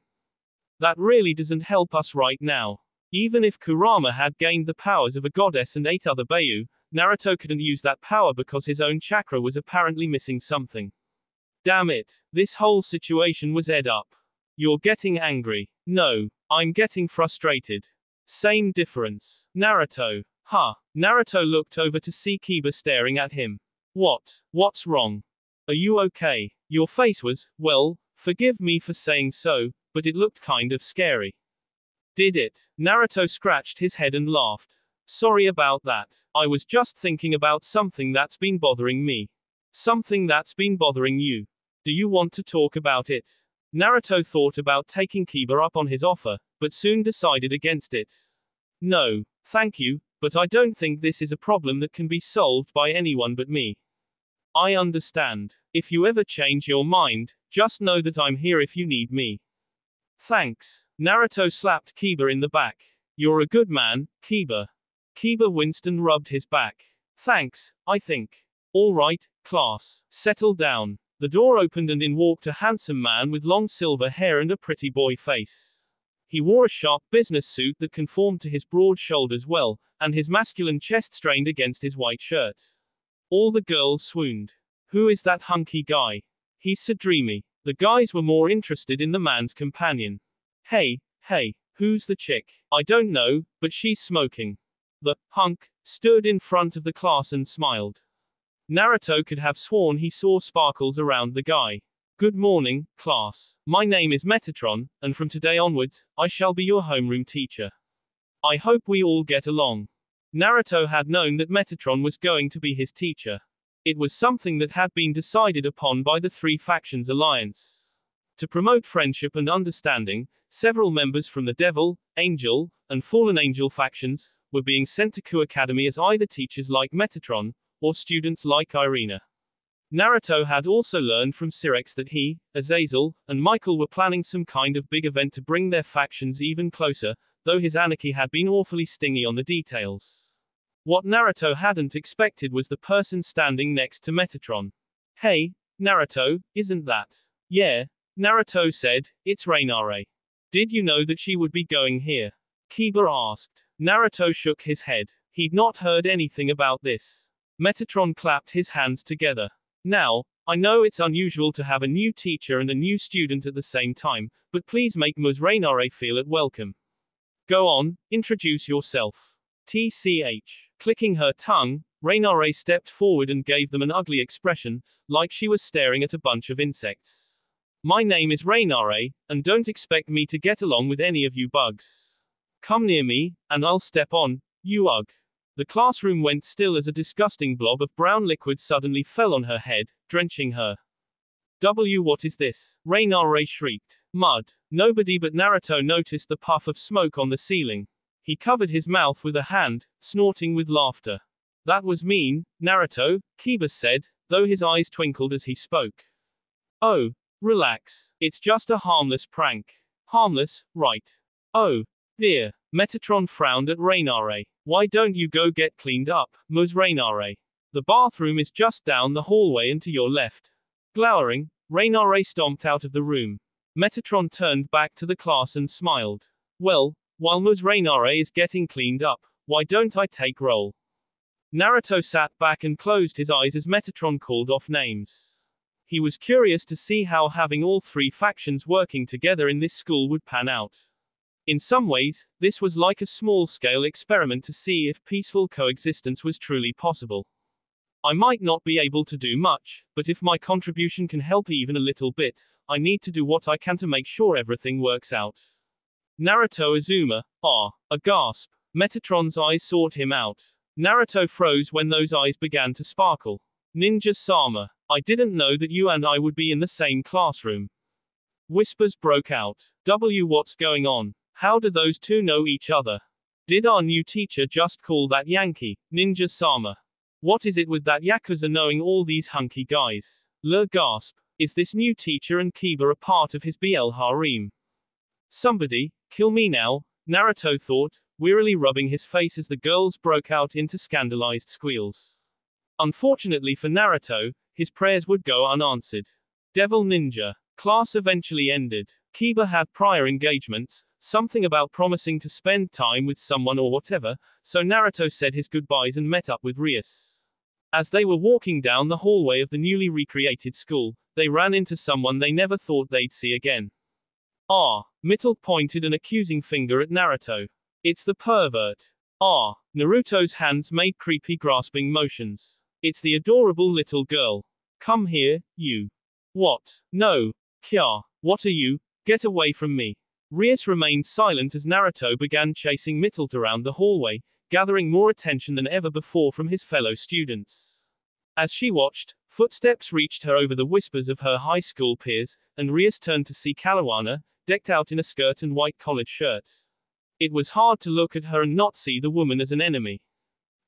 That really doesn't help us right now. Even if Kurama had gained the powers of a goddess and 8 other Beiyu, Naruto couldn't use that power because his own chakra was apparently missing something. Damn it, this whole situation was ed up. You're getting angry. No, I'm getting frustrated. Same difference. Naruto. Huh. Naruto looked over to see Kiba staring at him. What's wrong? Are you okay? Your face was, well, forgive me for saying so, but it looked kind of scary. Did it? Naruto scratched his head and laughed. Sorry about that. I was just thinking about something that's been bothering me. Something that's been bothering you. Do you want to talk about it? Naruto thought about taking Kiba up on his offer, but soon decided against it. No, thank you, but I don't think this is a problem that can be solved by anyone but me. I understand. If you ever change your mind, just know that I'm here if you need me. Thanks. Naruto slapped Kiba in the back. You're a good man, Kiba. Kiba winced and rubbed his back. Thanks, I think. All right, class. Settle down. The door opened and in walked a handsome man with long silver hair and a pretty boy face. He wore a sharp business suit that conformed to his broad shoulders well, and his masculine chest strained against his white shirt. All the girls swooned. Who is that hunky guy? He's so dreamy. The guys were more interested in the man's companion. Hey, who's the chick? I don't know, but she's smoking. The hunk stood in front of the class and smiled. Naruto could have sworn he saw sparkles around the guy. Good morning, class. My name is Metatron, and from today onwards, I shall be your homeroom teacher. I hope we all get along. Naruto had known that Metatron was going to be his teacher. It was something that had been decided upon by the Three Factions Alliance. To promote friendship and understanding, several members from the Devil, Angel, and Fallen Angel factions were being sent to Ku Academy as either teachers like Metatron, or students like Irina. Naruto had also learned from Sirex that he, Azazel, and Michael were planning some kind of big event to bring their factions even closer, though his anarchy had been awfully stingy on the details. What Naruto hadn't expected was the person standing next to Metatron. Hey, Naruto, isn't that? Yeah, Naruto said, it's Rainare. Did you know that she would be going here? Kiba asked. Naruto shook his head. He'd not heard anything about this. Metatron clapped his hands together. Now, I know it's unusual to have a new teacher and a new student at the same time, but please make Ms. Rainare feel at welcome. Go on, introduce yourself. TCH. Clicking her tongue, Rainare stepped forward and gave them an ugly expression, like she was staring at a bunch of insects. My name is Rainare, and don't expect me to get along with any of you bugs. Come near me, and I'll step on you. Ugh. The classroom went still as a disgusting blob of brown liquid suddenly fell on her head, drenching her. What is this? Rainare shrieked. Mud. Nobody but Naruto noticed the puff of smoke on the ceiling. He covered his mouth with a hand, snorting with laughter. That was mean, Naruto, Kiba said, though his eyes twinkled as he spoke. Oh, relax. It's just a harmless prank. Harmless, right? Oh, dear. Metatron frowned at Rainare. Why don't you go get cleaned up, Ms. Rainare? The bathroom is just down the hallway and to your left. Glowering, Rainare stomped out of the room. Metatron turned back to the class and smiled. Well, while Ms. Rainare is getting cleaned up, why don't I take roll? Naruto sat back and closed his eyes as Metatron called off names. He was curious to see how having all three factions working together in this school would pan out. In some ways, this was like a small-scale experiment to see if peaceful coexistence was truly possible. I might not be able to do much, but if my contribution can help even a little bit, I need to do what I can to make sure everything works out. Naruto Azuma, a gasp. Metatron's eyes sought him out. Naruto froze when those eyes began to sparkle. Ninja-sama, I didn't know that you and I would be in the same classroom. Whispers broke out. What's going on? How do those two know each other? Did our new teacher just call that Yankee, Ninja-sama? What is it with that Yakuza knowing all these hunky guys? Gasp. Is this new teacher and Kiba a part of his BL harem? Somebody, kill me now, Naruto thought, wearily rubbing his face as the girls broke out into scandalized squeals. Unfortunately for Naruto, his prayers would go unanswered. Devil Ninja. Class eventually ended. Kiba had prior engagements, something about promising to spend time with someone or whatever, so Naruto said his goodbyes and met up with Rias. As they were walking down the hallway of the newly recreated school, they ran into someone they never thought they'd see again. Mittel pointed an accusing finger at Naruto. It's the pervert. Naruto's hands made creepy grasping motions. It's the adorable little girl. Come here, you. What? No. Kya. What are you? Get away from me. Rias remained silent as Naruto began chasing Mittel around the hallway, gathering more attention than ever before from his fellow students. As she watched, footsteps reached her over the whispers of her high school peers, and Rias turned to see Kaluana, decked out in a skirt and white collared shirt. It was hard to look at her and not see the woman as an enemy.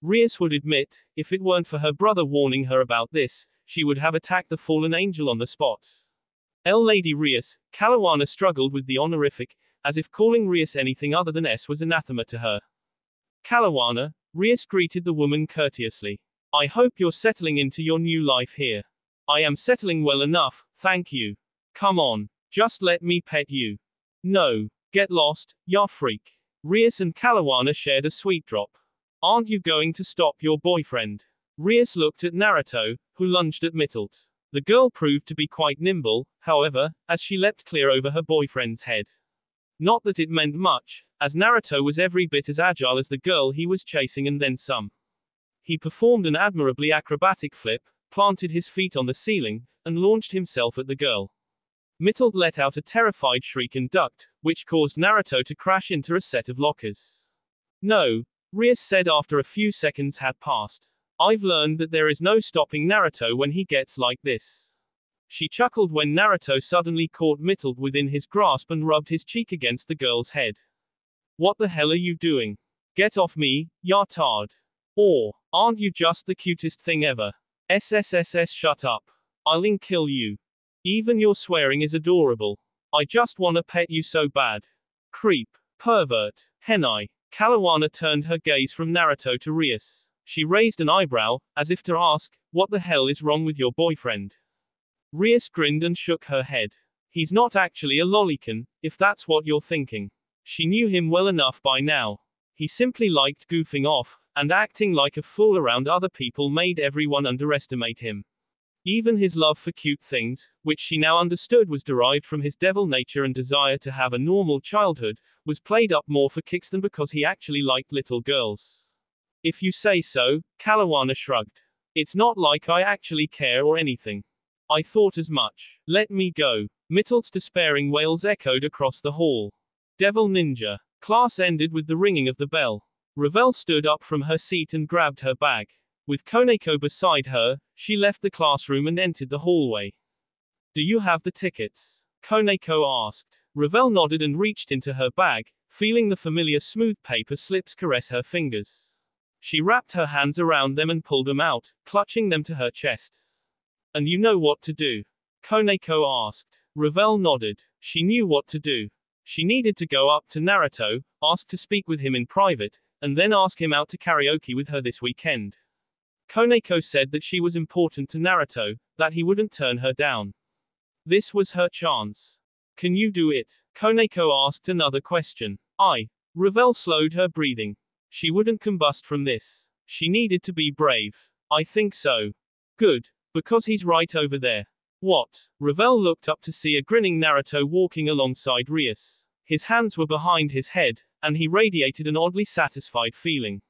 Rias would admit, if it weren't for her brother warning her about this, she would have attacked the fallen angel on the spot. Lady Rias, Kaluana struggled with the honorific, as if calling Rias anything other than S was anathema to her. Kaluana, Rias greeted the woman courteously. I hope you're settling into your new life here. I am settling well enough, thank you. Come on, just let me pet you. No, get lost, ya freak. Rias and Kaluana shared a sweet drop. Aren't you going to stop your boyfriend? Rias looked at Naruto, who lunged at Mittel. The girl proved to be quite nimble, however, as she leapt clear over her boyfriend's head. Not that it meant much, as Naruto was every bit as agile as the girl he was chasing and then some. He performed an admirably acrobatic flip, planted his feet on the ceiling, and launched himself at the girl. Mittel let out a terrified shriek and ducked, which caused Naruto to crash into a set of lockers. No, Rias said after a few seconds had passed. I've learned that there is no stopping Naruto when he gets like this. She chuckled when Naruto suddenly caught Mittel within his grasp and rubbed his cheek against the girl's head. What the hell are you doing? Get off me, ya tard. Or, aren't you just the cutest thing ever? SSSS shut up. I'll kill you. Even your swearing is adorable. I just wanna pet you so bad. Creep. Pervert. Henai. Kalawana turned her gaze from Naruto to Rias. She raised an eyebrow, as if to ask, what the hell is wrong with your boyfriend? Rias grinned and shook her head. He's not actually a lolicon, if that's what you're thinking. She knew him well enough by now. He simply liked goofing off, and acting like a fool around other people made everyone underestimate him. Even his love for cute things, which she now understood was derived from his devil nature and desire to have a normal childhood, was played up more for kicks than because he actually liked little girls. If you say so, Kalawana shrugged. It's not like I actually care or anything. I thought as much. Let me go. Mittel's despairing wails echoed across the hall. Devil Ninja. Class ended with the ringing of the bell. Ravel stood up from her seat and grabbed her bag. With Koneko beside her, she left the classroom and entered the hallway. Do you have the tickets? Koneko asked. Ravel nodded and reached into her bag, feeling the familiar smooth paper slips caress her fingers. She wrapped her hands around them and pulled them out, clutching them to her chest. And you know what to do? Koneko asked. Ravel nodded. She knew what to do. She needed to go up to Naruto, ask to speak with him in private, and then ask him out to karaoke with her this weekend. Koneko said that she was important to Naruto, that he wouldn't turn her down. This was her chance. Can you do it? Koneko asked another question. Ravel slowed her breathing. She wouldn't combust from this. She needed to be brave. I think so. Good. Because he's right over there. What? Ravel looked up to see a grinning Naruto walking alongside Rias. His hands were behind his head, and he radiated an oddly satisfied feeling.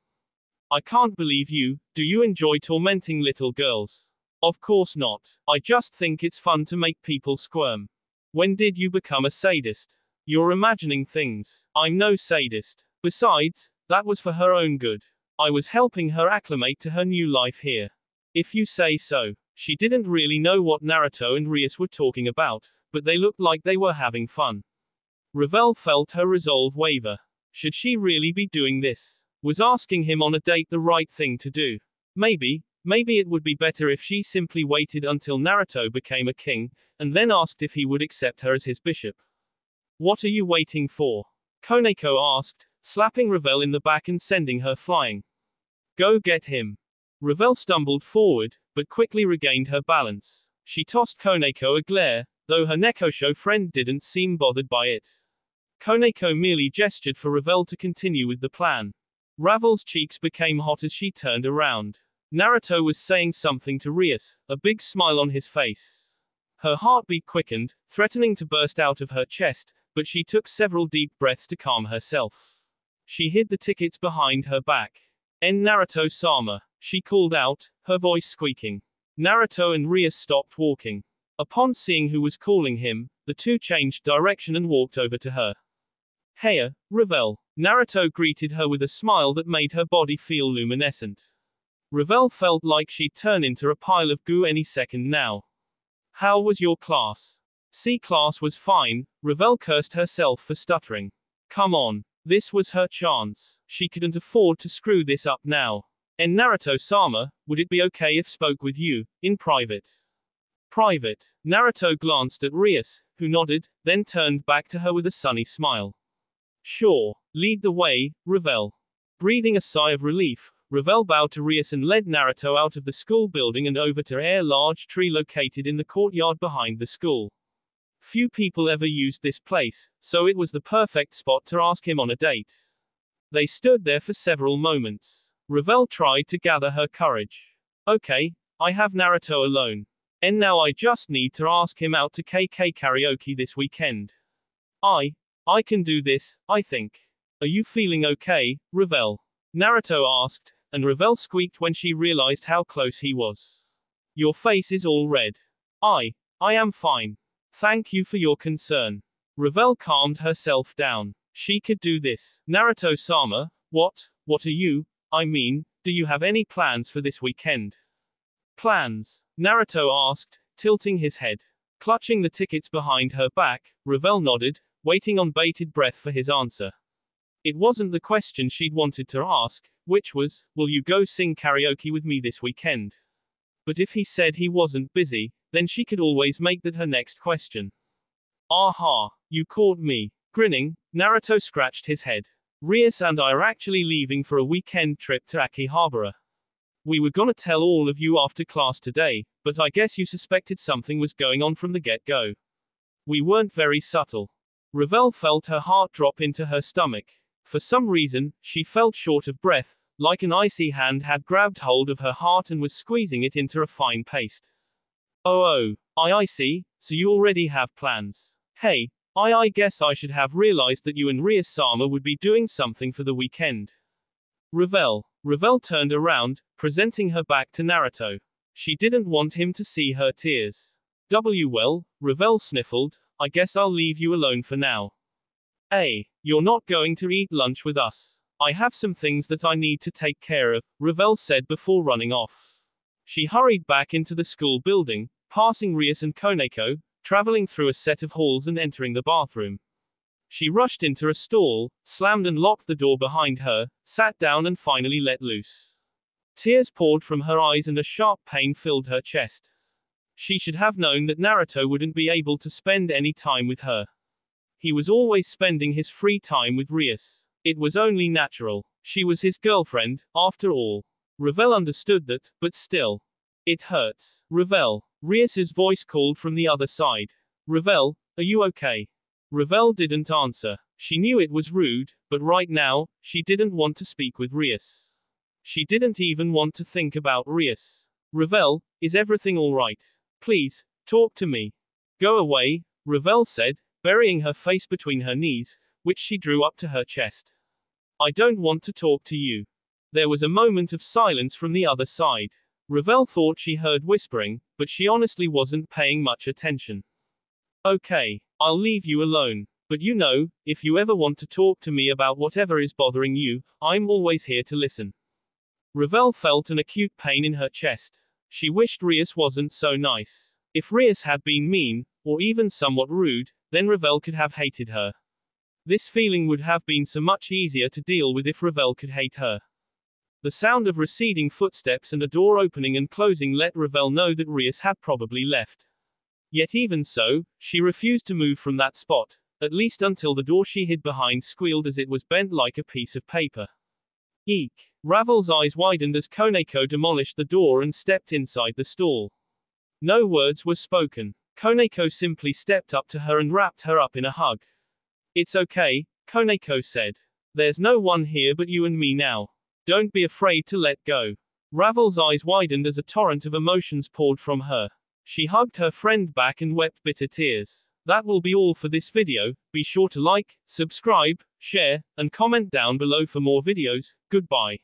I can't believe you. Do you enjoy tormenting little girls? Of course not. I just think it's fun to make people squirm. When did you become a sadist? You're imagining things. I'm no sadist. Besides, that was for her own good. I was helping her acclimate to her new life here. If you say so. She didn't really know what Naruto and Rias were talking about, but they looked like they were having fun. Ravel felt her resolve waver. Should she really be doing this? Was asking him on a date the right thing to do? Maybe it would be better if she simply waited until Naruto became a king, and then asked if he would accept her as his bishop. What are you waiting for? Koneko asked, slapping Ravel in the back and sending her flying. Go get him. Ravel stumbled forward, but quickly regained her balance. She tossed Koneko a glare, though her Nekosho friend didn't seem bothered by it. Koneko merely gestured for Ravel to continue with the plan. Ravel's cheeks became hot as she turned around. Naruto was saying something to Rias, a big smile on his face. Her heartbeat quickened, threatening to burst out of her chest, but she took several deep breaths to calm herself. She hid the tickets behind her back. Naruto-sama, she called out, her voice squeaking. Naruto and Rias stopped walking. Upon seeing who was calling him, the two changed direction and walked over to her. Heya, Ravel. Naruto greeted her with a smile that made her body feel luminescent. Ravel felt like she'd turn into a pile of goo any second now. How was your class? C-class was fine. Ravel cursed herself for stuttering. Come on. This was her chance. She couldn't afford to screw this up now. Naruto-sama, would it be okay if spoke with you, in private? Private. Naruto glanced at Rias, who nodded, then turned back to her with a sunny smile. Sure. Lead the way, Ravel. Breathing a sigh of relief, Ravel bowed to Rias and led Naruto out of the school building and over to a large tree located in the courtyard behind the school. Few people ever used this place, so it was the perfect spot to ask him on a date. They stood there for several moments. Ravel tried to gather her courage. Okay, I have Naruto alone. And now I just need to ask him out to KK karaoke this weekend. I can do this, I think. Are you feeling okay, Ravel? Naruto asked, and Ravel squeaked when she realized how close he was. Your face is all red. I am fine. Thank you for your concern. Ravel calmed herself down. She could do this. Naruto-sama, what are you, do you have any plans for this weekend? Plans? Naruto asked, tilting his head. Clutching the tickets behind her back, Ravel nodded, waiting on bated breath for his answer. It wasn't the question she'd wanted to ask, which was, will you go sing karaoke with me this weekend? But if he said he wasn't busy, Then she could always make that her next question. Aha, you caught me. Grinning, Naruto scratched his head. Rias and I are actually leaving for a weekend trip to Akihabara. We were gonna tell all of you after class today, but I guess you suspected something was going on from the get-go. We weren't very subtle. Ravel felt her heart drop into her stomach. For some reason, she felt short of breath, like an icy hand had grabbed hold of her heart and was squeezing it into a fine paste. Oh, I see, so you already have plans. Hey, I guess I should have realized that you and Rias-sama would be doing something for the weekend. Ravel turned around, presenting her back to Naruto. She didn't want him to see her tears. Well, Ravel sniffled, I guess I'll leave you alone for now. You're not going to eat lunch with us. I have some things that I need to take care of, Ravel said before running off. She hurried back into the school building, passing Rias and Koneko, traveling through a set of halls and entering the bathroom. She rushed into a stall, slammed and locked the door behind her, sat down and finally let loose. Tears poured from her eyes and a sharp pain filled her chest. She should have known that Naruto wouldn't be able to spend any time with her. He was always spending his free time with Rias. It was only natural. She was his girlfriend, after all. Ravel understood that, but still. It hurts. Ravel. Rias's voice called from the other side. Ravel, are you okay? Ravel didn't answer. She knew it was rude, but right now, she didn't want to speak with Rias. She didn't even want to think about Rias. Ravel, is everything alright? Please, talk to me. Go away, Ravel said, burying her face between her knees, which she drew up to her chest. I don't want to talk to you. There was a moment of silence from the other side. Ravel thought she heard whispering, but she honestly wasn't paying much attention. Okay, I'll leave you alone. But you know, if you ever want to talk to me about whatever is bothering you, I'm always here to listen. Ravel felt an acute pain in her chest. She wished Rias wasn't so nice. If Rias had been mean, or even somewhat rude, then Ravel could have hated her. This feeling would have been so much easier to deal with if Ravel could hate her. The sound of receding footsteps and a door opening and closing let Ravel know that Rias had probably left. Yet even so, she refused to move from that spot, at least until the door she hid behind squealed as it was bent like a piece of paper. Eek! Ravel's eyes widened as Koneko demolished the door and stepped inside the stall. No words were spoken. Koneko simply stepped up to her and wrapped her up in a hug. It's okay, Koneko said. There's no one here but you and me now. Don't be afraid to let go. Ravel's eyes widened as a torrent of emotions poured from her. She hugged her friend back and wept bitter tears. That will be all for this video. Be sure to like, subscribe, share, and comment down below for more videos. Goodbye.